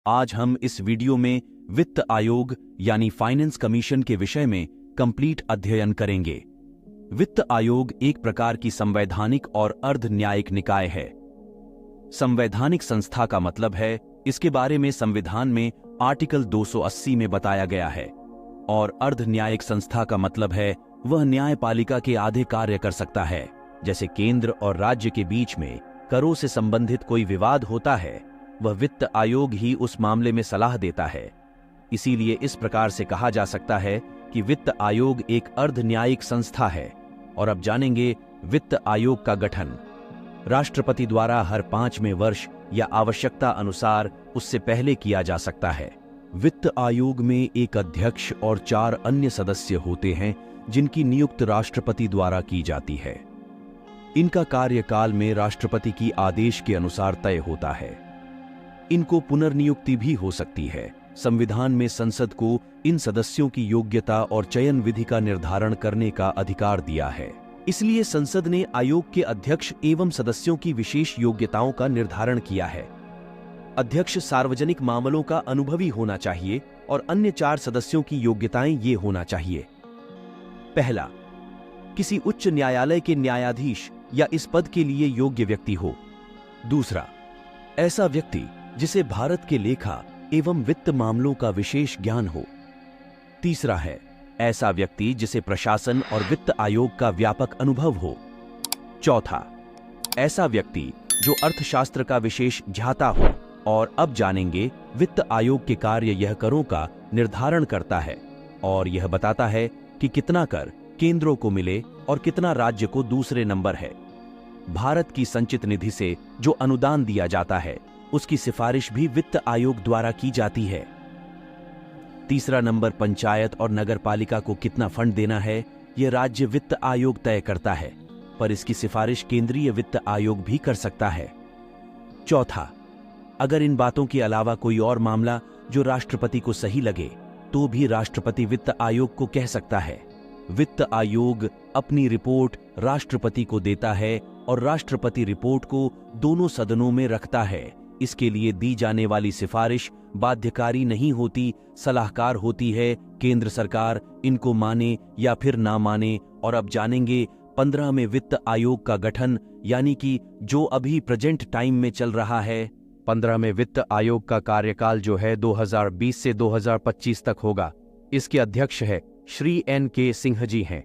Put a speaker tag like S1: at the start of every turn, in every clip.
S1: आज हम इस वीडियो में वित्त आयोग यानी फाइनेंस कमीशन के विषय में कंप्लीट अध्ययन करेंगे। वित्त आयोग एक प्रकार की संवैधानिक और अर्ध न्यायिक निकाय है। संवैधानिक संस्था का मतलब है इसके बारे में संविधान में आर्टिकल 280 में बताया गया है, और अर्ध न्यायिक संस्था का मतलब है वह न्यायपालिका के आधे कार्य कर सकता है। जैसे केंद्र और राज्य के बीच में करों से संबंधित कोई विवाद होता है, वह वित्त आयोग ही उस मामले में सलाह देता है। इसीलिए इस प्रकार से कहा जा सकता है कि वित्त आयोग एक अर्ध न्यायिक संस्था है। और अब जानेंगे वित्त आयोग का गठन। राष्ट्रपति द्वारा हर 5वें वर्ष या आवश्यकता अनुसार उससे पहले किया जा सकता है। वित्त आयोग में एक अध्यक्ष और 4 अन्य सदस्य होते हैं जिनकी नियुक्ति राष्ट्रपति द्वारा की जाती है। इनका कार्यकाल में राष्ट्रपति की आदेश के अनुसार तय होता है। इनको पुनर्नियुक्ति भी हो सकती है। संविधान में संसद को इन सदस्यों की योग्यता और चयन विधि का निर्धारण करने का अधिकार दिया है। इसलिए संसद ने आयोग के अध्यक्ष एवं सदस्यों की विशेष योग्यताओं का निर्धारण किया है। अध्यक्ष सार्वजनिक मामलों का अनुभवी होना चाहिए और अन्य 4 सदस्यों की योग्यताएं ये होना चाहिए। पहला, किसी उच्च न्यायालय के न्यायाधीश या इस पद के लिए योग्य व्यक्ति हो। दूसरा, ऐसा व्यक्ति जिसे भारत के लेखा एवं वित्त मामलों का विशेष ज्ञान हो। तीसरा है ऐसा व्यक्ति जिसे प्रशासन और वित्त आयोग का व्यापक अनुभव हो। चौथा, ऐसा व्यक्ति जो अर्थशास्त्र का विशेष ज्ञाता हो। और अब जानेंगे वित्त आयोग के कार्य। यह करों का निर्धारण करता है और यह बताता है कि कितना कर केंद्रों को मिले और कितना राज्य को दूसरे नंबर है। भारत की संचित निधि से जो अनुदान दिया जाता है उसकी सिफारिश भी वित्त आयोग द्वारा की जाती है। तीसरा नंबर, पंचायत और नगरपालिका को कितना फंड देना है यह राज्य वित्त आयोग तय करता है, पर इसकी सिफारिश केंद्रीय वित्त आयोग भी कर सकता है। चौथा, अगर इन बातों के अलावा कोई और मामला जो राष्ट्रपति को सही लगे तो भी राष्ट्रपति वित्त आयोग को कह सकता है। वित्त आयोग अपनी रिपोर्ट राष्ट्रपति को देता है और राष्ट्रपति रिपोर्ट को दोनों सदनों में रखता है। इसके लिए दी जाने वाली सिफारिश बाध्यकारी नहीं होती, सलाहकार होती है। केंद्र सरकार इनको माने या फिर ना माने। और अब जानेंगे 15वें वित्त आयोग का गठन, यानी कि जो अभी प्रेजेंट टाइम में चल रहा है। 15वें वित्त आयोग का कार्यकाल जो है 2020 से 2025 तक होगा। इसके अध्यक्ष है श्री N.K. सिंह जी हैं।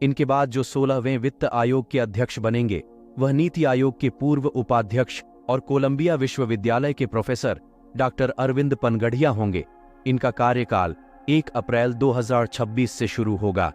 S1: इनके बाद जो 16वें वित्त आयोग के अध्यक्ष बनेंगे वह नीति आयोग के पूर्व उपाध्यक्ष और कोलंबिया विश्वविद्यालय के प्रोफेसर डॉक्टर अरविंद पनगढ़िया होंगे। इनका कार्यकाल 1 अप्रैल 2026 से शुरू होगा।